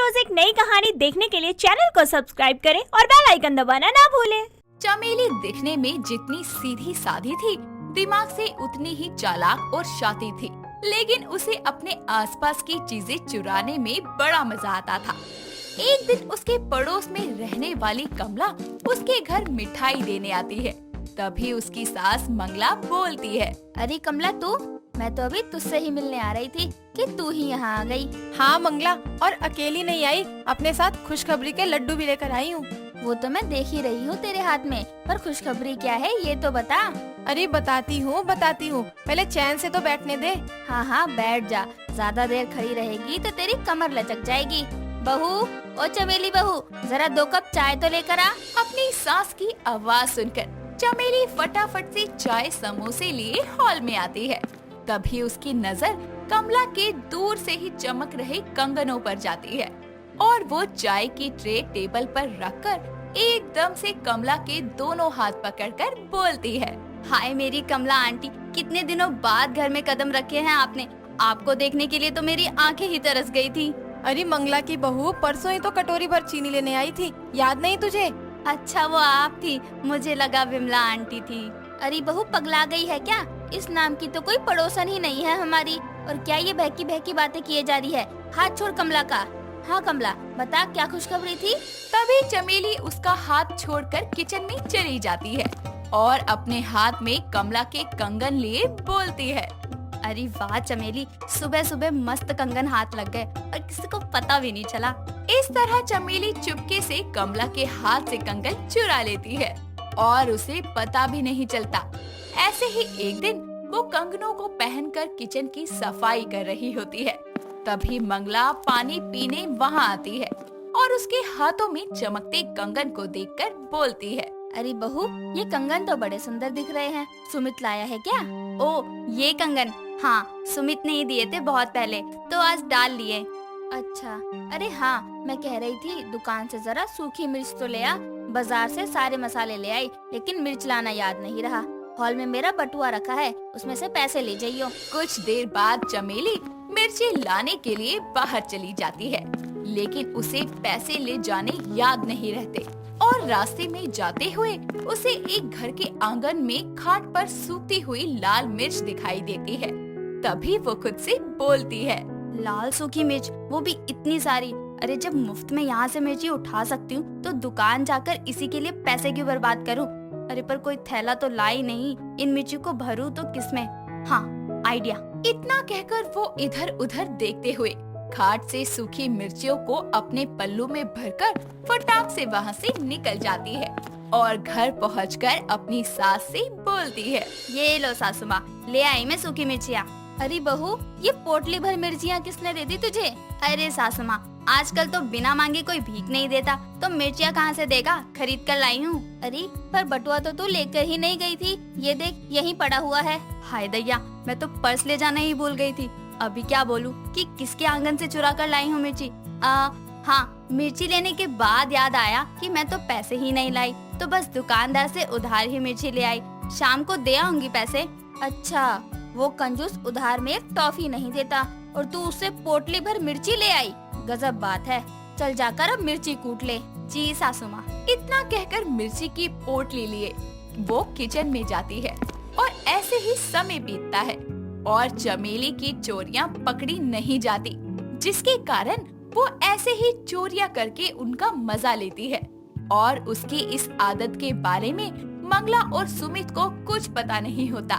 रोज एक नई कहानी देखने के लिए चैनल को सब्सक्राइब करें और बेल आइकन दबाना ना भूलें। चमेली दिखने में जितनी सीधी सादी थी, दिमाग से उतनी ही चालाक और शातिर थी। लेकिन उसे अपने आसपास की चीजें चुराने में बड़ा मजा आता था। एक दिन उसके पड़ोस में रहने वाली कमला उसके घर मिठाई देने आती है। तभी उसकी सास मंगला बोलती है, अरे कमला तू, मैं तो अभी तुझसे ही मिलने आ रही थी कि तू ही यहाँ आ गई। हाँ मंगला, और अकेली नहीं आई, अपने साथ खुशखबरी के लड्डू भी लेकर आई हूँ। वो तो मैं देख ही रही हूँ तेरे हाथ में, पर खुशखबरी क्या है ये तो बता। अरे बताती हूँ, पहले चैन से तो बैठने दे। हाँ हाँ बैठ जा, ज्यादा देर खड़ी रहेगी तो तेरी कमर लचक जाएगी। बहू, ओ चमेली बहू, जरा 2 कप चाय तो लेकर आ। अपनी सास की आवाज सुनकर चमेली फटाफट से चाय समोसे लिए हॉल में आती है। तभी उसकी नजर कमला के दूर से ही चमक रहे कंगनों पर जाती है और वो चाय की ट्रे टेबल पर रखकर एकदम से कमला के दोनों हाथ पकड़कर बोलती है, हाय मेरी कमला आंटी, कितने दिनों बाद घर में कदम रखे हैं आपने। आपको देखने के लिए तो मेरी आंखें ही तरस गई थी। अरे मंगला की बहू, परसों ही तो कटोरी भर चीनी लेने आई थी, याद नहीं तुझे? अच्छा वो आप थी, मुझे लगा विमला आंटी थी। अरे बहू पगला गई है क्या? इस नाम की तो कोई पड़ोसन ही नहीं है हमारी। और क्या ये बहकी बहकी बातें किए जा रही है? हाथ छोड़ कमला का। हाँ कमला बता, क्या खुशखबरी थी? तभी चमेली उसका हाथ छोड़कर किचन में चली जाती है और अपने हाथ में कमला के कंगन लिए बोलती है, अरे वाह चमेली, सुबह सुबह मस्त कंगन हाथ लग गए और किसी को पता भी नहीं चला। इस तरह चमेली चुपके से कमला के हाथ से कंगन चुरा लेती है और उसे पता भी नहीं चलता। ऐसे ही एक दिन वो कंगनों को पहनकर किचन की सफाई कर रही होती है। तभी मंगला पानी पीने वहाँ आती है और उसके हाथों में चमकते कंगन को देखकर बोलती है, अरे बहू, ये कंगन तो बड़े सुंदर दिख रहे हैं, सुमित लाया है क्या? ओ ये कंगन, हाँ सुमित ने ही दिए थे बहुत पहले, तो आज डाल लिए। अच्छा, अरे हाँ मैं कह रही थी दुकान से जरा सूखी मिर्च तो ले आ। बाजार से सारे मसाले ले आई, लेकिन मिर्च लाना याद नहीं रहा। हॉल में मेरा बटुआ रखा है, उसमें से पैसे ले जाइयो। कुछ देर बाद चमेली मिर्ची लाने के लिए बाहर चली जाती है, लेकिन उसे पैसे ले जाने याद नहीं रहते और रास्ते में जाते हुए उसे एक घर के आंगन में खाट पर सूखती हुई लाल मिर्च दिखाई देती है। तभी वो खुद से बोलती है, लाल सूखी मिर्च, वो भी इतनी सारी। अरे जब मुफ्त में यहाँ से मिर्ची उठा सकती हूँ तो दुकान जाकर इसी के लिए पैसे क्यों बर्बाद करूँ? अरे पर कोई थैला तो लाई नहीं, इन मिर्ची को भरूं तो किसमें? हाँ आइडिया। इतना कहकर वो इधर उधर देखते हुए खाट से सूखी मिर्चियों को अपने पल्लू में भरकर फटाक से वहाँ से निकल जाती है और घर पहुंचकर अपनी सास से बोलती है, ये लो सासू माँ, ले आई मैं सूखी मिर्चियाँ। अरे बहू, ये पोटली भर मिर्चियाँ किसने दे दी तुझे? अरे सासू माँ, आजकल तो बिना मांगे कोई भीख नहीं देता, तो मिर्चियाँ कहाँ से देगा, खरीद कर लाई हूँ। अरे पर बटुआ तो तू लेकर ही नहीं गई थी, ये देख यहीं पड़ा हुआ है। हाय दैया, मैं तो पर्स ले जाना ही भूल गई थी। अभी क्या बोलूं कि किसके आंगन से चुरा कर लाई हूँ मिर्ची। हाँ, मिर्ची लेने के बाद याद आया कि मैं तो पैसे ही नहीं लाई, तो बस दुकानदार से उधार ही मिर्ची ले आई, शाम को दे आऊंगी पैसे। अच्छा, वो कंजूस उधार में एक टॉफी नहीं देता और तू उससे पोटली भर मिर्ची ले आई, गजब बात है। चल जाकर अब मिर्ची कूट ले। जी सासू माँ। इतना कहकर मिर्ची की पोटली लिए वो किचन में जाती है और ऐसे ही समय बीतता है और चमेली की चोरियां पकड़ी नहीं जाती, जिसके कारण वो ऐसे ही चोरियां करके उनका मजा लेती है। और उसकी इस आदत के बारे में मंगला और सुमित को कुछ पता नहीं होता।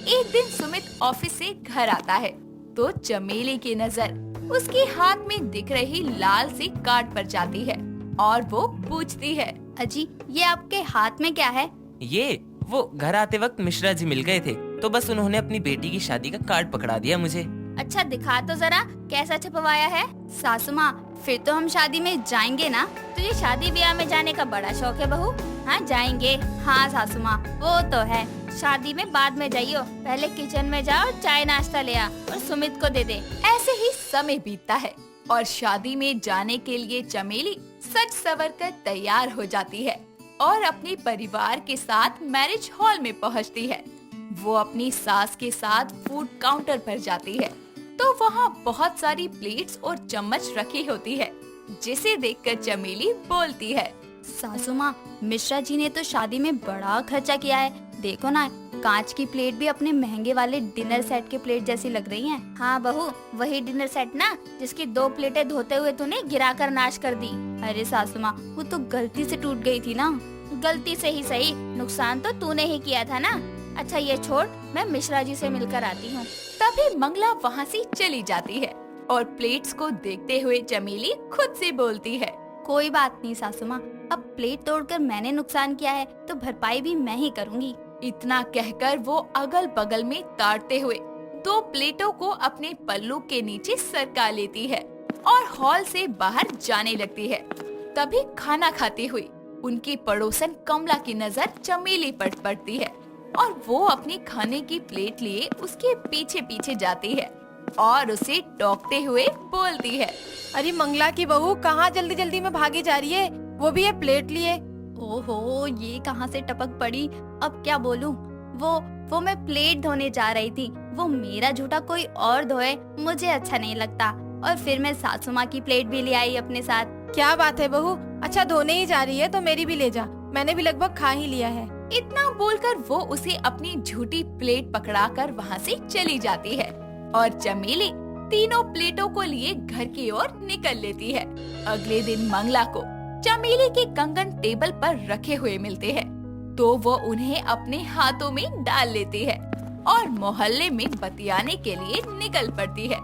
एक दिन सुमित ऑफिस से घर आता है तो चमेली की नजर उसके हाथ में दिख रही लाल सी कार्ड पर जाती है और वो पूछती है, अजी ये आपके हाथ में क्या है? ये वो घर आते वक्त मिश्रा जी मिल गए थे, तो बस उन्होंने अपनी बेटी की शादी का कार्ड पकड़ा दिया मुझे। अच्छा दिखा तो जरा, कैसा छपवाया है? सासू माँ, फिर तो हम शादी में जाएंगे ना? तुझे शादी ब्याह में जाने का बड़ा शौक है बहू? हाँ जाएंगे। हाँ सासू माँ, वो तो है। शादी में बाद में जाइयो, पहले किचन में जाओ, चाय नाश्ता ले आ और सुमित को दे दे। ऐसे ही समय बीतता है और शादी में जाने के लिए चमेली सज सवर कर तैयार हो जाती है और अपने परिवार के साथ मैरिज हॉल में पहुंचती है। वो अपनी सास के साथ फूड काउंटर पर जाती है तो वहाँ बहुत सारी प्लेट्स और चम्मच रखी होती है, जिसे देखकर चमेली बोलती है। सासू माँ, मिश्रा जी ने तो शादी में बड़ा खर्चा किया है। देखो ना, कांच की प्लेट भी अपने महंगे वाले डिनर सेट के प्लेट जैसी लग रही हैं। हाँ बहू, वही डिनर सेट ना जिसकी 2 प्लेटें धोते हुए तूने गिराकर नाश कर दी। अरे सासू माँ, वो तो गलती से टूट गई थी ना। गलती से ही सही, नुकसान तो तूने ही किया था ना। अच्छा ये छोड़, मैं मिश्रा जी से मिलकर आती हूँ। तभी मंगला वहाँ से चली जाती है और प्लेट्स को देखते हुए चमेली खुद से बोलती है। कोई बात नहीं सासू माँ, अब प्लेट तोड़कर मैंने नुकसान किया है तो भरपाई भी मैं ही करूँगी। इतना कहकर वो अगल बगल में ताड़ते हुए 2 प्लेटों को अपने पल्लू के नीचे सरका लेती है और हॉल से बाहर जाने लगती है। तभी खाना खाती हुई उनकी पड़ोसन कमला की नजर चमेली पर पड़ती है और वो अपनी खाने की प्लेट लिए उसके पीछे पीछे जाती है और उसे टोकते हुए बोलती है। अरे मंगला की बहू, कहाँ जल्दी जल्दी में भागी जा रही है, वो भी ये प्लेट लिए। ओहो, ये कहाँ से टपक पड़ी। अब क्या बोलूं? वो मैं प्लेट धोने जा रही थी। वो मेरा झूठा कोई और धोए मुझे अच्छा नहीं लगता। और फिर मैं सासू माँ की प्लेट भी ले आई अपने साथ। क्या बात है बहू, अच्छा धोने ही जा रही है तो मेरी भी ले जा, मैंने भी लगभग खा ही लिया है। इतना बोलकर वो उसे अपनी झूठी प्लेट पकड़ाकर वहाँ से चली जाती है और चमेली तीनों प्लेटों को लिए घर की ओर निकल लेती है। अगले दिन मंगला को चमेली के कंगन टेबल पर रखे हुए मिलते हैं, तो वो उन्हें अपने हाथों में डाल लेती है और मोहल्ले में बतियाने के लिए निकल पड़ती है।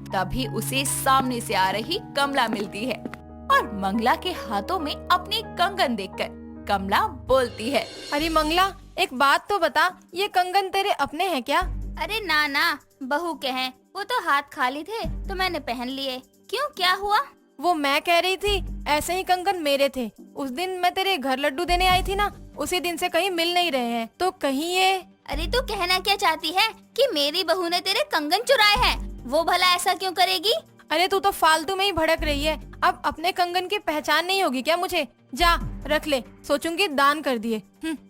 तभी उसे सामने से आ रही कमला मिलती है और मंगला के हाथों में अपने कंगन देखकर कमला बोलती है। अरे मंगला, एक बात तो बता, ये कंगन तेरे अपने हैं क्या? अरे ना ना, बहू के हैं। वो तो हाथ खाली थे तो मैंने पहन लिए। क्यों, क्या हुआ? वो मैं कह रही थी, ऐसे ही कंगन मेरे थे। उस दिन मैं तेरे घर लड्डू देने आई थी ना, उसी दिन से कहीं मिल नहीं रहे हैं, तो कहीं ये। अरे तू कहना क्या चाहती है कि मेरी बहू ने तेरे कंगन चुराए हैं? वो भला ऐसा क्यों करेगी? अरे तू तो फालतू में ही भड़क रही है। अब अपने कंगन की पहचान नहीं होगी क्या मुझे? जा रख ले, सोचूंगी दान कर दिए।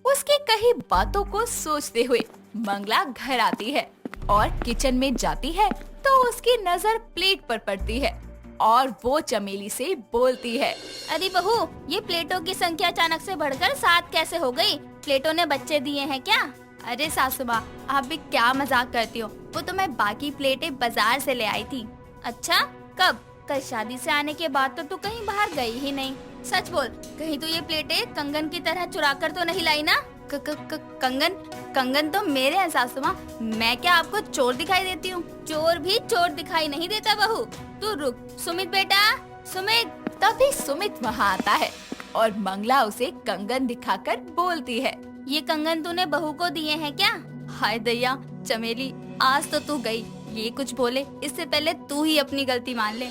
उसकी कही बातों को सोचते हुए मंगला घर आती है और किचन में जाती है तो उसकी नजर प्लेट पर पड़ती है और वो चमेली से बोलती है। अरे बहू, ये प्लेटों की संख्या अचानक से बढ़कर 7 कैसे हो गई? प्लेटों ने बच्चे दिए हैं क्या? अरे सासू माँ, आप भी क्या मजाक करती हो? वो तो मैं बाकी प्लेटें बाजार से ले आई थी। अच्छा, कब? कल शादी से आने के बाद तो तू कहीं बाहर गई ही नहीं। सच बोल, कहीं तो ये प्लेटें कंगन की तरह चुरा कर तो नहीं लाई ना? कंगन तो मेरे हैं सासू माँ। मैं क्या आपको चोर दिखाई देती हूँ? चोर भी चोर दिखाई नहीं देता बहू। तू रुक। सुमित बेटा, सुमित। तभी सुमित वहाँ आता है और मंगला उसे कंगन दिखाकर बोलती है। ये कंगन तूने बहू को दिए हैं क्या? हाय दया, चमेली, आज तो तू गई। ये कुछ बोले इससे पहले तू ही अपनी गलती मान ले।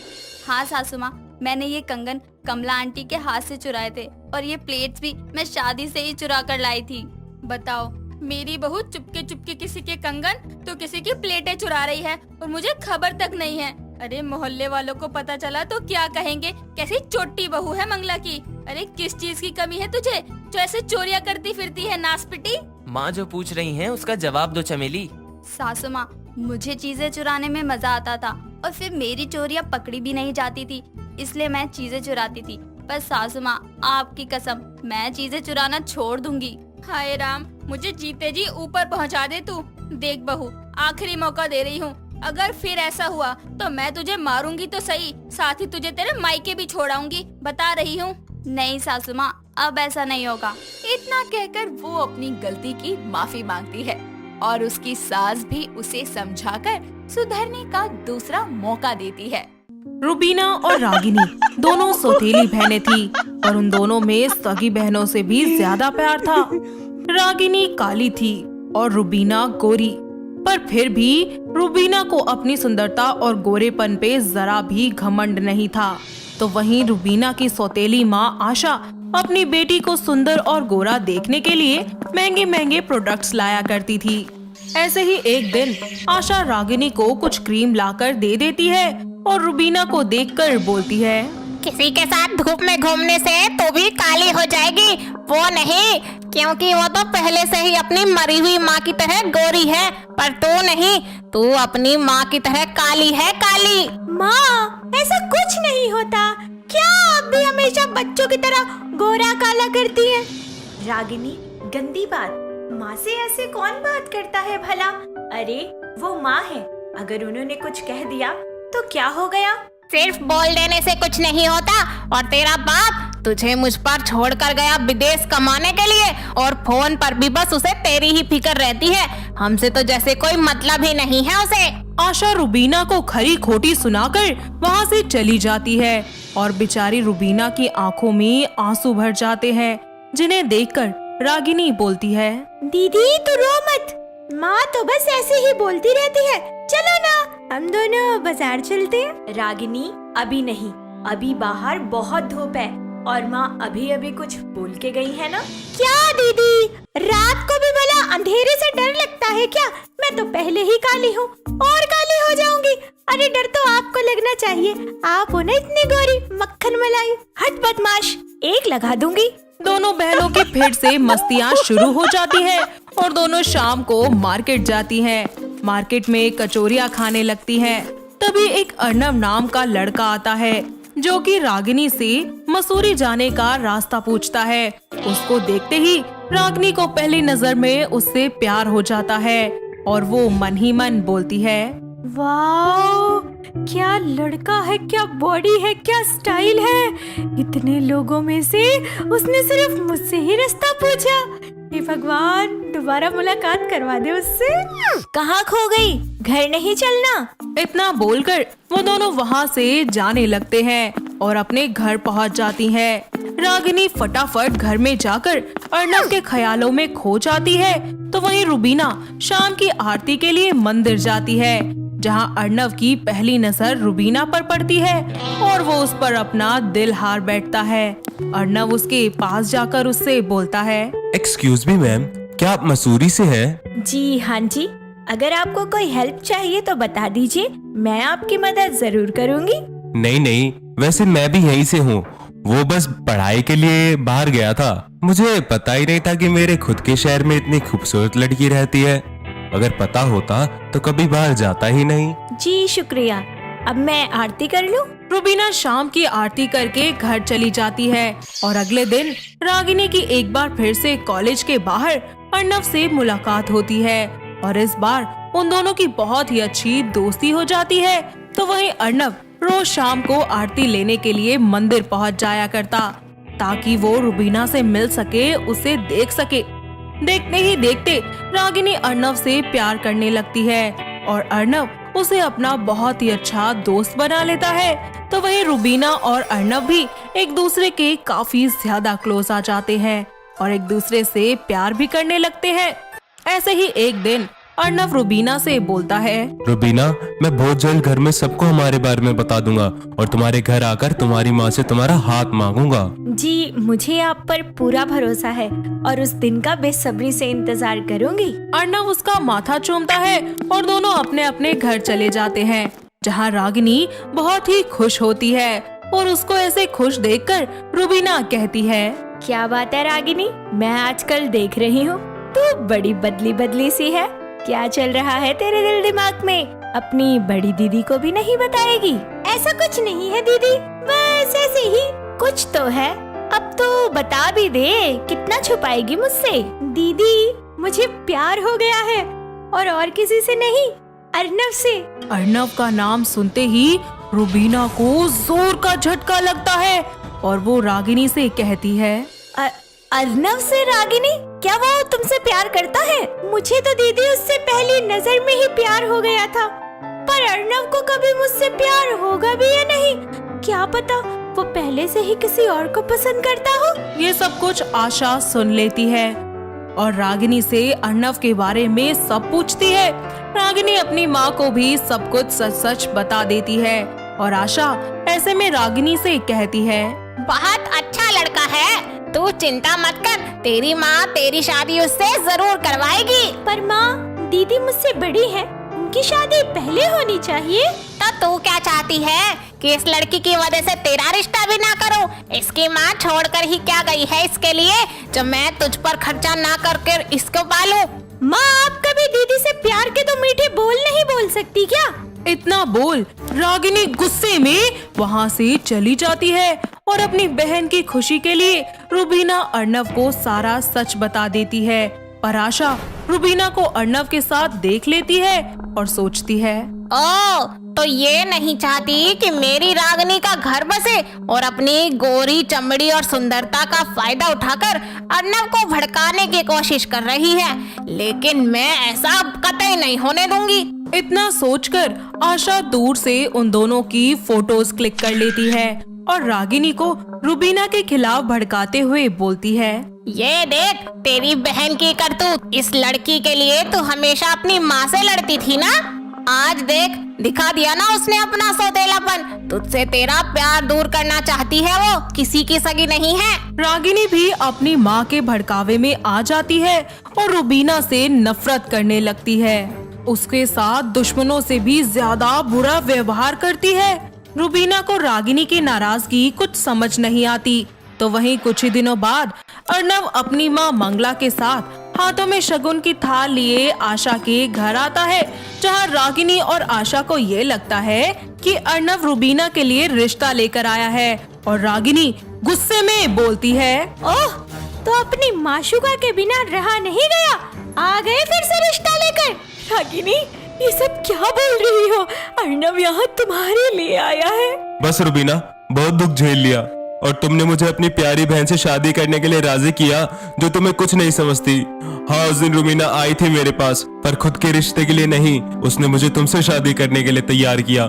हाँ सासू माँ, मैंने ये कंगन कमला आंटी के हाथ से चुराए थे और ये प्लेट्स भी मैं शादी से ही चुरा कर लाई थी। बताओ, मेरी बहू चुपके चुपके किसी के कंगन तो किसी की प्लेटें चुरा रही है और मुझे खबर तक नहीं है। अरे मोहल्ले वालों को पता चला तो क्या कहेंगे? कैसी चोटी बहू है मंगला की। अरे किस चीज की कमी है तुझे जो ऐसे चोरियां करती फिरती है नासपिटी? माँ जो पूछ रही हैं उसका जवाब दो चमेली। सासू माँ, मुझे चीजें चुराने में मजा आता था और फिर मेरी चोरियां पकड़ी भी नहीं जाती थी, इसलिए मैं चीजें चुराती थी। पर सासू माँ, आपकी कसम, मैं चीजें चुराना छोड़ दूंगी। हाय राम, मुझे जीते जी ऊपर पहुँचा दे तू। देख बहू, आखिरी मौका दे रही हूँ। अगर फिर ऐसा हुआ तो मैं तुझे मारूंगी तो सही, साथ ही तुझे तेरे मायके भी छोड़ाऊंगी, बता रही हूँ। नहीं सासू माँ, अब ऐसा नहीं होगा। इतना कहकर वो अपनी गलती की माफी मांगती है और उसकी सास भी उसे समझाकर सुधरने का दूसरा मौका देती है। रुबीना और रागिनी दोनों सौतेली बहनें थी और उन दोनों में सगी बहनों से भी ज्यादा प्यार था। रागिनी काली थी और रुबीना गोरी, पर फिर भी रुबीना को अपनी सुंदरता और गोरेपन पे जरा भी घमंड नहीं था। तो वहीं रुबीना की सौतेली माँ आशा अपनी बेटी को सुंदर और गोरा देखने के लिए महंगे महंगे प्रोडक्ट्स लाया करती थी। ऐसे ही एक दिन आशा रागिनी को कुछ क्रीम लाकर दे देती है और रुबीना को देखकर बोलती है, किसी के साथ धूप में घूमने से तो भी काली हो जाएगी, वो नहीं, क्योंकि वो तो पहले से ही अपनी मरी हुई माँ की तरह गोरी है, पर तू नहीं, तू अपनी माँ की तरह काली है, काली। माँ, ऐसा कुछ नहीं होता। क्या आप भी हमेशा बच्चों की तरह गोरा काला करती हैं। रागिनी, गंदी बात। माँ से ऐसे कौन बात करता है भला? अरे वो माँ है, अगर उन्होंने कुछ कह दिया तो क्या हो गया? सिर्फ बोल देने से कुछ नहीं होता। और तेरा बाप तुझे मुझ पर छोड़कर गया विदेश कमाने के लिए, और फोन पर भी बस उसे तेरी ही फिक्र रहती है। हमसे तो जैसे कोई मतलब ही नहीं है उसे। आशा रुबीना को खरी खोटी सुनाकर वहाँ से चली जाती है और बेचारी रुबीना की आंखों में आंसू भर जाते हैं, जिन्हें देखकर रागिनी बोलती है, दीदी तू रो मत, माँ तो बस ऐसे ही बोलती रहती है। चलो ना, हम दोनों बाजार चलते हैं। रागिनी, अभी नहीं, अभी बाहर बहुत धूप है और माँ अभी अभी कुछ बोल के गई है ना। क्या दीदी, रात को भी भला अंधेरे से डर लगता है क्या? मैं तो पहले ही काली हूँ और काली हो जाऊंगी। अरे डर तो आपको लगना चाहिए, आप हो ना इतनी गोरी मक्खन मलाई। हट बदमाश, एक लगा दूंगी। दोनों बहनों की फिर से मस्तियाँ शुरू हो जाती है और दोनों शाम को मार्केट जाती हैं। मार्केट में कचौरियाँ खाने लगती हैं। तभी एक अर्नव नाम का लड़का आता है जो कि रागिनी से मसूरी जाने का रास्ता पूछता है। उसको देखते ही रागिनी को पहली नजर में उससे प्यार हो जाता है और वो मन ही मन बोलती है, वाओ, क्या लड़का है, क्या बॉडी है, क्या स्टाइल है। इतने लोगों में से उसने सिर्फ मुझसे ही रास्ता पूछा। हे भगवान, दोबारा मुलाकात करवा दे उससे। कहाँ खो गई? घर नहीं चलना? इतना बोलकर वो दोनों वहाँ से जाने लगते हैं और अपने घर पहुँच जाती हैं। रागिनी फटाफट घर में जाकर अर्नव के ख्यालों में खो जाती है। तो वहीं रुबीना शाम की आरती के लिए मंदिर जाती है, जहाँ अर्नव की पहली नजर रुबीना पर पड़ती है और वो उस पर अपना दिल हार बैठता है। अर्नव उसके पास जाकर उससे बोलता है, एक्सक्यूज मी मैम, क्या आप मसूरी से हैं? जी हाँ जी, अगर आपको कोई हेल्प चाहिए तो बता दीजिए, मैं आपकी मदद जरूर करूँगी। नहीं नहीं, वैसे मैं भी यहीं से हूँ। वो बस पढ़ाई के लिए बाहर गया था। मुझे पता ही नहीं था कि मेरे खुद के शहर में इतनी खूबसूरत लड़की रहती है। अगर पता होता तो कभी बाहर जाता ही नहीं। जी शुक्रिया, अब मैं आरती कर लूं? रुबीना शाम की आरती करके घर चली जाती है और अगले दिन रागिनी की एक बार फिर से कॉलेज के बाहर अर्नव से मुलाकात होती है और इस बार उन दोनों की बहुत ही अच्छी दोस्ती हो जाती है। तो वहीं अर्नव रोज शाम को आरती लेने के लिए मंदिर पहुंच जाया करता ताकि वो रुबीना से मिल सके, उसे देख सके। देखते ही देखते रागिनी अर्नव से प्यार करने लगती है और अर्नव उसे अपना बहुत ही अच्छा दोस्त बना लेता है। तो वहीं रुबीना और अर्नव भी एक दूसरे के काफी ज्यादा क्लोज आ जाते हैं और एक दूसरे से प्यार भी करने लगते हैं। ऐसे ही एक दिन अर्नव रुबीना से बोलता है, रुबीना, मैं बहुत जल्द घर में सबको हमारे बारे में बता दूंगा और तुम्हारे घर आकर तुम्हारी माँ से तुम्हारा हाथ मांगूंगा। जी, मुझे आप पर पूरा भरोसा है और उस दिन का बेसब्री से इंतजार करूंगी। अर्नव उसका माथा चूमता है और दोनों अपने अपने घर चले जाते हैं, जहाँ रागिनी बहुत ही खुश होती है और उसको ऐसे खुश देखकर रुबीना कहती है, क्या बात है रागिनी, मैं आजकल देख रही हूँ तू बड़ी बदली बदली सी है। क्या चल रहा है तेरे दिल दिमाग में? अपनी बड़ी दीदी को भी नहीं बताएगी? ऐसा कुछ नहीं है दीदी, बस ऐसे ही कुछ तो है। अब तो बता भी दे, कितना छुपाएगी मुझसे? दीदी, मुझे प्यार हो गया है और किसी से नहीं, अर्नव से। अर्नव का नाम सुनते ही रुबीना को जोर का झटका लगता है और वो रागिनी से कहती है, अर्नव से? रागिनी, क्या वो तुमसे प्यार करता है? मुझे तो दीदी उससे पहली नजर में ही प्यार हो गया था, पर अर्नव को कभी मुझसे प्यार होगा भी या नहीं, क्या पता वो पहले से ही किसी और को पसंद करता हो। ये सब कुछ आशा सुन लेती है और रागिनी से अर्नव के बारे में सब पूछती है। रागिनी अपनी माँ को भी सब कुछ सच सच बता देती है और आशा ऐसे में रागिनी से कहती है, बहुत अच्छा लड़का है, तू चिंता मत कर, तेरी माँ तेरी शादी उससे जरूर करवाएगी। पर माँ, दीदी मुझसे बड़ी है, उनकी शादी पहले होनी चाहिए। तो तू क्या चाहती है कि इस लड़की की वजह से तेरा रिश्ता भी ना करूं? इसकी माँ छोड़कर ही क्या गई है इसके लिए, जब मैं तुझ पर खर्चा ना करके इसको पालूं? माँ, आप कभी दीदी से प्यार के तो मीठे बोल नहीं बोल सकती क्या? इतना बोल रागिनी गुस्से में वहाँ से चली जाती है और अपनी बहन की खुशी के लिए रुबीना अर्नव को सारा सच बता देती है। पर आशा रुबीना को अर्नव के साथ देख लेती है और सोचती है, ओ तो ये नहीं चाहती कि मेरी रागनी का घर बसे और अपनी गोरी चमड़ी और सुंदरता का फायदा उठाकर अर्नव को भड़काने की कोशिश कर रही है, लेकिन मैं ऐसा कतई नहीं होने दूंगी। इतना सोचकर आशा दूर से उन दोनों की फोटोज क्लिक कर लेती है और रागिनी को रुबीना के खिलाफ भड़काते हुए बोलती है, ये देख तेरी बहन की करतूत, इस लड़की के लिए तू हमेशा अपनी माँ से लड़ती थी ना, आज देख दिखा दिया ना उसने अपना सौतेलापन, तुझसे तेरा प्यार दूर करना चाहती है, वो किसी की सगी नहीं है। रागिनी भी अपनी माँ के भड़कावे में आ जाती है और रुबीना से नफरत करने लगती है। उसके साथ दुश्मनों से भी ज्यादा बुरा व्यवहार करती है। रुबीना को रागिनी की नाराजगी कुछ समझ नहीं आती। तो वहीं कुछ ही दिनों बाद अर्नव अपनी माँ मंगला के साथ हाथों में शगुन की थाल लिए आशा के घर आता है, जहाँ रागिनी और आशा को ये लगता है कि अर्नव रुबीना के लिए रिश्ता लेकर आया है और रागिनी गुस्से में बोलती है, ओह तो अपनी माशुका के बिना रहा नहीं गया, आ गए फिर से रिश्ता लेकर। रागिनी ये सब क्या बोल रही हो, अर्नव यहाँ तुम्हारे लिए आया है। बस रुबीना, बहुत दुख झेल लिया और तुमने मुझे अपनी प्यारी बहन से शादी करने के लिए राजी किया, जो तुम्हें कुछ नहीं समझती। हाँ, उस दिन रुबीना आई थी मेरे पास, पर खुद के रिश्ते के लिए नहीं, उसने मुझे तुमसे शादी करने के लिए तैयार किया,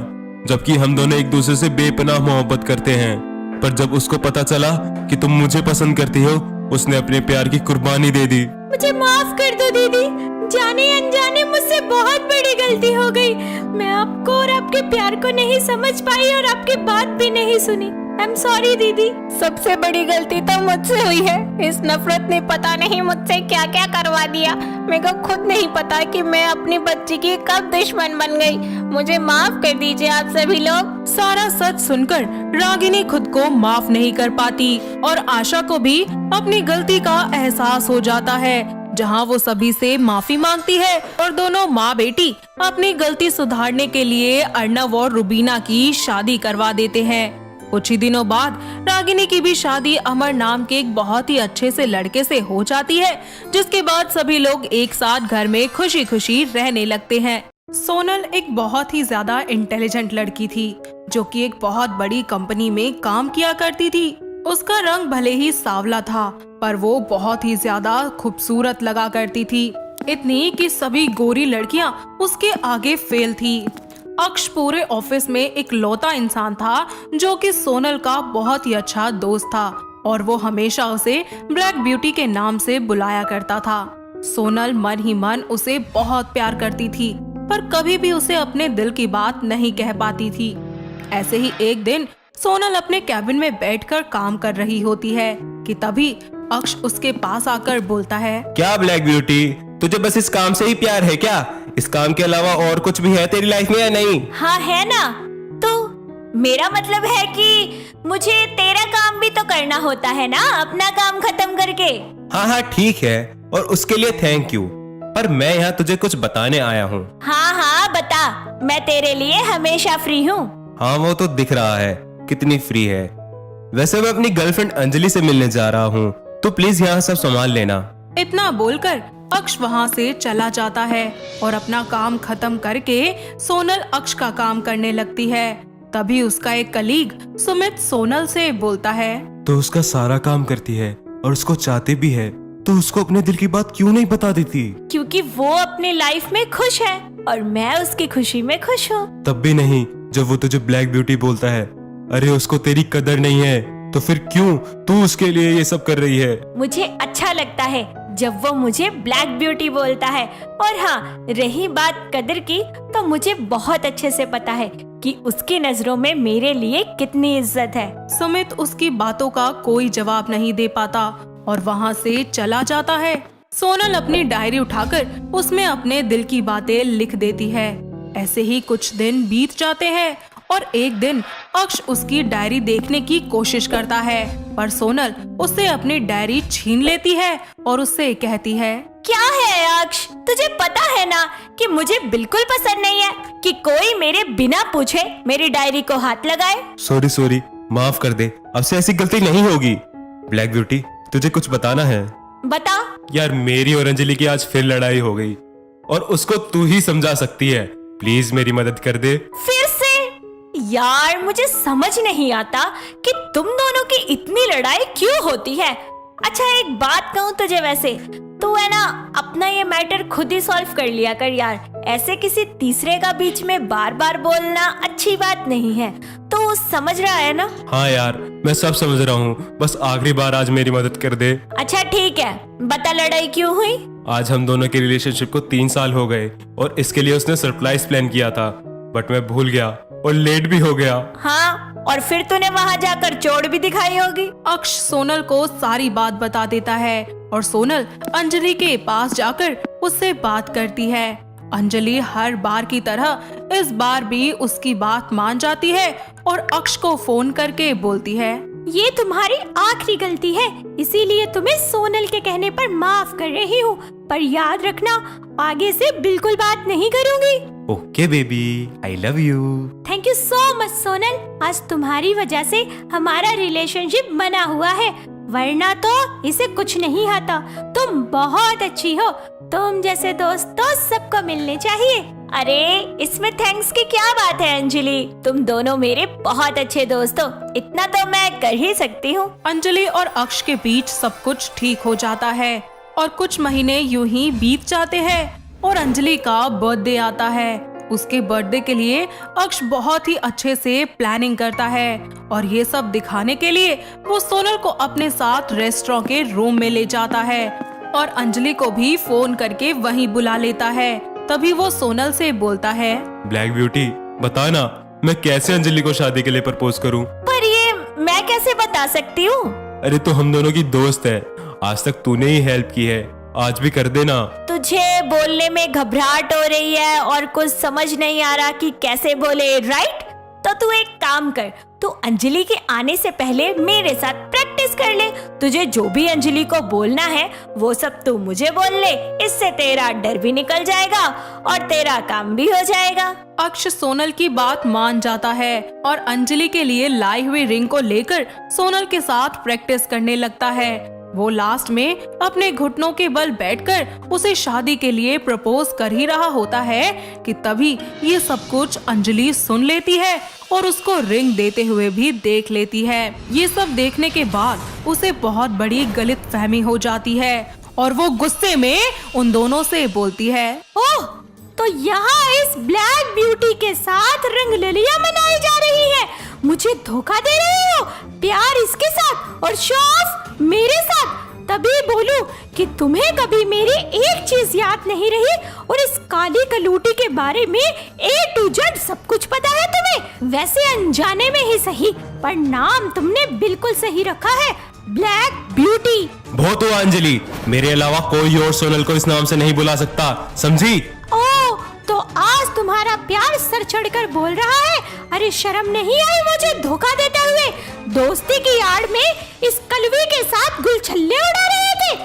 जबकि हम दोनों एक दूसरे से बेपनाह मोहब्बत करते हैं। पर जब उसको पता चला कि तुम मुझे पसंद करती हो, उसने अपने प्यार की कुर्बानी दे दी। मुझे माफ कर दो दीदी, जाने अनजाने मुझसे बहुत बड़ी गलती हो गई। मैं आपको और आपके प्यार को नहीं समझ पाई और आपकी बात भी नहीं सुनी। आई एम सॉरी दीदी। सबसे बड़ी गलती तो मुझसे हुई है, इस नफरत ने पता नहीं मुझसे क्या क्या करवा दिया। मेरे को खुद नहीं पता कि मैं अपनी बच्ची की कब दुश्मन बन गई। मुझे माफ कर दीजिए आप सभी लोग। सारा सच सुनकर रागिनी खुद को माफ नहीं कर पाती और आशा को भी अपनी गलती का एहसास हो जाता है, जहां वो सभी से माफी मांगती है और दोनों माँ बेटी अपनी गलती सुधारने के लिए अर्नव और रुबीना की शादी करवा देते हैं। कुछ ही दिनों बाद रागिनी की भी शादी अमर नाम के एक बहुत ही अच्छे से लड़के से हो जाती है, जिसके बाद सभी लोग एक साथ घर में खुशी खुशी रहने लगते हैं। सोनल एक बहुत ही ज्यादा इंटेलिजेंट लड़की थी, जो कि एक बहुत बड़ी कंपनी में काम किया करती थी। उसका रंग भले ही सांवला था, पर वो बहुत ही ज्यादा खूबसूरत लगा करती थी, इतनी कि सभी गोरी लड़कियां उसके आगे फेल थी। अक्ष पूरे ऑफिस में एक लौता इंसान था जो कि सोनल का बहुत ही अच्छा दोस्त था और वो हमेशा उसे ब्लैक ब्यूटी के नाम से बुलाया करता था। सोनल मन ही मन उसे बहुत प्यार करती थी, पर कभी भी उसे अपने दिल की बात नहीं कह पाती थी। ऐसे ही एक दिन सोनल अपने कैबिन में बैठकर काम कर रही होती है कि तभी अक्ष उसके पास आकर बोलता है, क्या ब्लैक ब्यूटी, तुझे बस इस काम से ही प्यार है क्या? इस काम के अलावा और कुछ भी है तेरी लाइफ में या नहीं? हाँ है ना, तो मेरा मतलब है कि मुझे तेरा काम भी तो करना होता है ना, अपना काम खत्म करके। हाँ हाँ ठीक है, और उसके लिए थैंक यू, पर मैं यहाँ तुझे कुछ बताने आया हूँ। हाँ हाँ बता, मैं तेरे लिए हमेशा फ्री हूँ। हाँ वो तो दिख रहा है कितनी फ्री है। वैसे मैं अपनी गर्लफ्रेंड अंजलि से मिलने जा रहा हूँ, तो प्लीज यहाँ सब संभाल लेना। इतना बोलकर अक्ष वहाँ से चला जाता है और अपना काम खत्म करके सोनल अक्ष का काम करने लगती है। तभी उसका एक कलीग सुमित सोनल से बोलता है, तो उसका सारा काम करती है और उसको चाहती भी है, तो उसको अपने दिल की बात क्यों नहीं बता देती? क्योंकि वो अपनी लाइफ में खुश है और मैं उसकी खुशी में खुश हूँ। तब भी नहीं जब वो तुझे ब्लैक ब्यूटी बोलता है। अरे उसको तेरी कदर नहीं है, तो फिर क्यों तू उसके लिए ये सब कर रही है? मुझे अच्छा लगता है जब वो मुझे ब्लैक ब्यूटी बोलता है। और हाँ, रही बात कदर की, तो मुझे बहुत अच्छे से पता है कि उसकी नजरों में मेरे लिए कितनी इज्जत है। सुमित उसकी बातों का कोई जवाब नहीं दे पाता और वहाँ से चला जाता है। सोनल अपनी डायरी उठाकर उसमें अपने दिल की बातें लिख देती है। ऐसे ही कुछ दिन बीत जाते हैं और एक दिन अक्ष उसकी डायरी देखने की कोशिश करता है, पर सोनल उससे अपनी डायरी छीन लेती है और उससे कहती है, क्या है अक्ष, तुझे पता है ना कि मुझे बिल्कुल पसंद नहीं है कि कोई मेरे बिना पूछे मेरी डायरी को हाथ लगाए। सॉरी माफ कर दे, अब से ऐसी गलती नहीं होगी। ब्लैक ब्यूटी, तुझे कुछ बताना है। बता। यार, मेरी और अंजलि की आज फिर लड़ाई हो गई और उसको तू ही समझा सकती है। प्लीज मेरी मदद कर दे। फिर से? यार मुझे समझ नहीं आता कि तुम दोनों की इतनी लड़ाई क्यों होती है। अच्छा एक बात कहूँ तुझे, वैसे तू है ना अपना ये मैटर खुद ही सॉल्व कर लिया कर यार। ऐसे किसी तीसरे का बीच में बार बार बोलना अच्छी बात नहीं है। तो समझ रहा है ना? हाँ यार, मैं सब समझ रहा हूँ, बस आखिरी बार आज मेरी मदद कर दे। अच्छा ठीक है, बता लड़ाई क्यों हुई? आज हम दोनों के रिलेशनशिप को 3 साल हो गए और इसके लिए उसने सरप्राइज प्लान किया था, बट मैं भूल गया और लेट भी हो गया। हाँ, और फिर तूने वहाँ जाकर चोट भी दिखाई होगी। अक्ष सोनल को सारी बात बता देता है और सोनल अंजलि के पास जाकर उससे बात करती है। अंजलि हर बार की तरह इस बार भी उसकी बात मान जाती है और अक्ष को फोन करके बोलती है, ये तुम्हारी आखिरी गलती है, इसीलिए तुम्हें सोनल के कहने पर माफ कर रही हूँ, पर याद रखना आगे से बिल्कुल बात नहीं करूँगी। Okay baby, I love you. Thank you so much Sonal, आज तुम्हारी वजह से हमारा रिलेशनशिप बना हुआ है, वरना तो इसे कुछ नहीं आता। तुम बहुत अच्छी हो, तुम जैसे दोस्त तो सबको मिलने चाहिए। अरे इसमें थैंक्स की क्या बात है अंजलि, तुम दोनों मेरे बहुत अच्छे दोस्त हो, इतना तो मैं कर ही सकती हूँ। अंजलि और अक्ष के बीच सब कुछ ठीक हो जाता है और कुछ महीने यूं ही बीत जाते हैं और अंजलि का बर्थडे आता है। उसके बर्थडे के लिए अक्ष बहुत ही अच्छे से प्लानिंग करता है और ये सब दिखाने के लिए वो सोनल को अपने साथ रेस्टोरेंट के रूम में ले जाता है और अंजलि को भी फोन करके वहीं बुला लेता है। तभी वो सोनल से बोलता है, ब्लैक ब्यूटी, बता ना मैं कैसे अंजलि को शादी के लिए प्रपोज करूं? पर ये मैं कैसे बता सकती हूँ? अरे तो हम दोनों की दोस्त है, आज तक तूने ही हेल्प की है, आज भी कर देना। तुझे बोलने में घबराहट हो रही है और कुछ समझ नहीं आ रहा कि कैसे बोले, राइट? तो तू एक काम कर, तू अंजलि के आने से पहले मेरे साथ प्रैक्टिस कर ले। तुझे जो भी अंजलि को बोलना है वो सब तू मुझे बोल ले, इससे तेरा डर भी निकल जाएगा और तेरा काम भी हो जाएगा। अक्ष सोनल की बात मान जाता है और अंजलि के लिए लाई हुई रिंग को लेकर सोनल के साथ प्रैक्टिस करने लगता है। वो लास्ट में अपने घुटनों के बल बैठकर उसे शादी के लिए प्रपोज कर ही रहा होता है कि तभी ये सब कुछ अंजलि सुन लेती है और उसको रिंग देते हुए भी देख लेती है। ये सब देखने के बाद उसे बहुत बड़ी गलतफहमी हो जाती है और वो गुस्से में उन दोनों से बोलती है, ओह, तो यहाँ इस ब्लैक ब्यूटी के साथ रंगलिलियां मनाई जा रही है। मुझे धोखा दे रहे हो, प्यार इसके साथ और शो ऑफ मेरे साथ। तभी बोलूं कि तुम्हें कभी मेरी एक चीज याद नहीं रही और इस काली कलूटी के बारे में A to Z सब कुछ पता है तुम्हें। वैसे अनजाने में ही सही, पर नाम तुमने बिल्कुल सही रखा है, ब्लैक ब्यूटी। बहुत हुआ अंजलि, मेरे अलावा कोई और सोनल को इस नाम से नहीं बुला सकता, समझी? ओह, तो आज तुम्हारा प्यार सर चढ़कर बोल रहा है। अरे शर्म नहीं आई मुझे धोखा देते हुए? दोस्ती की आड़ में इस कलवी के साथ गुलछल्ले उड़ा रहे थे।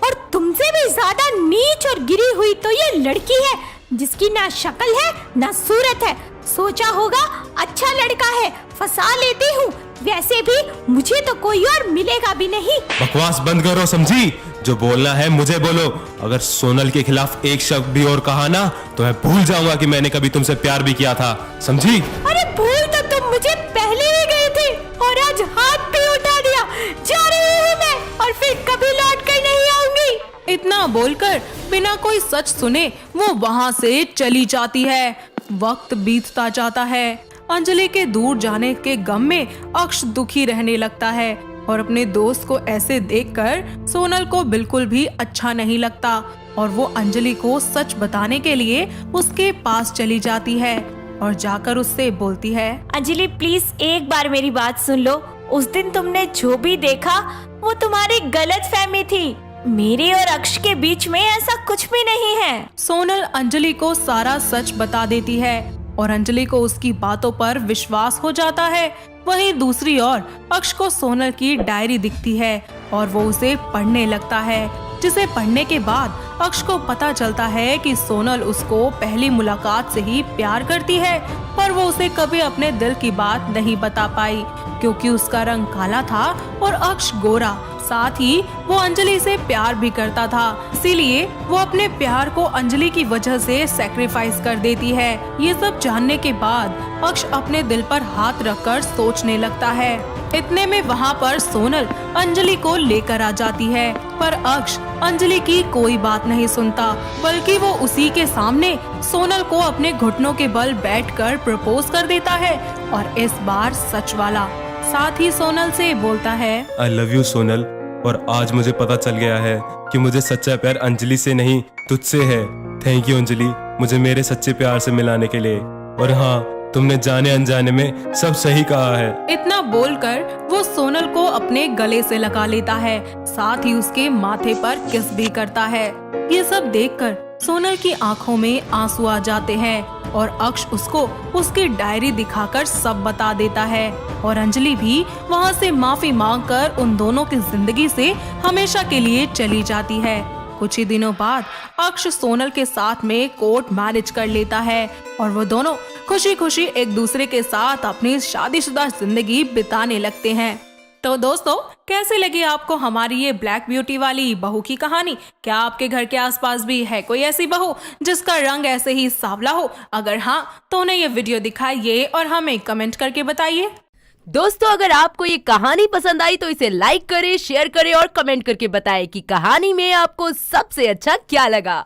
और तुमसे भी ज्यादा नीच और गिरी हुई तो ये लड़की है, जिसकी ना शक्ल है ना सूरत है। सोचा होगा अच्छा लड़का है, फंसा लेती हूँ। वैसे भी मुझे तो कोई और मिलेगा भी नहीं। बकवास बंद करो, समझी? जो बोलना है मुझे बोलो। अगर सोनल के खिलाफ एक शब्द भी और कहा ना तो मैं भूल जाऊंगा कि मैंने कभी तुमसे प्यार भी किया था, समझी? अरे भूल तो तुम मुझे पहले ही गए थे और आज हाथ भी उठा दिया। जा रही हूँ मैं और फिर कभी लौट कर नहीं आऊंगी। इतना बोलकर बिना कोई सच सुने वो वहाँ से चली जाती है। वक्त बीतता जाता है। अंजलि के दूर जाने के गम में अक्ष दुखी रहने लगता है और अपने दोस्त को ऐसे देखकर सोनल को बिल्कुल भी अच्छा नहीं लगता और वो अंजलि को सच बताने के लिए उसके पास चली जाती है और जाकर उससे बोलती है, अंजलि प्लीज एक बार मेरी बात सुन लो। उस दिन तुमने जो भी देखा वो तुम्हारी गलतफहमी थी। मेरे और अक्ष के बीच में ऐसा कुछ भी नहीं है। सोनल अंजलि को सारा सच बता देती है और अंजलि को उसकी बातों पर विश्वास हो जाता है। वहीं दूसरी ओर अक्ष को सोनल की डायरी दिखती है और वो उसे पढ़ने लगता है। जिसे पढ़ने के बाद अक्ष को पता चलता है कि सोनल उसको पहली मुलाकात से ही प्यार करती है, पर वो उसे कभी अपने दिल की बात नहीं बता पाई क्योंकि उसका रंग काला था और अक्ष गोरा। साथ ही वो अंजलि से प्यार भी करता था, इसीलिए वो अपने प्यार को अंजलि की वजह से सैक्रिफाइस कर देती है। ये सब जानने के बाद अक्ष अपने दिल पर हाथ रखकर सोचने लगता है। इतने में वहाँ पर सोनल अंजलि को लेकर आ जाती है, पर अक्ष अंजलि की कोई बात नहीं सुनता, बल्कि वो उसी के सामने सोनल को अपने घुटनों के बल बैठकर प्रपोज कर देता है, और इस बार सच वाला। साथ ही सोनल से बोलता है, आई लव यू सोनल, और आज मुझे पता चल गया है कि मुझे सच्चा प्यार अंजलि से नहीं तुझसे है। थैंक यू अंजलि, मुझे मेरे सच्चे प्यार से मिलाने के लिए। और हाँ, तुमने जाने अनजाने में सब सही कहा है। इतना बोलकर वो सोनल को अपने गले से लगा लेता है, साथ ही उसके माथे पर किस भी करता है। ये सब देखकर सोनल की आंखों में आंसू आ जाते हैं और अक्ष उसको उसकी डायरी दिखाकर सब बता देता है, और अंजलि भी वहाँ से माफी मांगकर उन दोनों की जिंदगी से हमेशा के लिए चली जाती है। कुछ ही दिनों बाद अक्ष सोनल के साथ में कोर्ट मैरिज कर लेता है और वो दोनों खुशी खुशी एक दूसरे के साथ अपनी शादीशुदा जिंदगी बिताने लगते हैं। तो दोस्तों, कैसे लगी आपको हमारी ये ब्लैक ब्यूटी वाली बहू की कहानी? क्या आपके घर के आसपास भी है कोई ऐसी बहू जिसका रंग ऐसे ही सांवला हो? अगर हाँ, तो उन्हें ये वीडियो दिखाइए और हमें कमेंट करके बताइए। दोस्तों, अगर आपको ये कहानी पसंद आई तो इसे लाइक करें, शेयर करें और कमेंट करके बताएं कि कहानी में आपको सबसे अच्छा क्या लगा।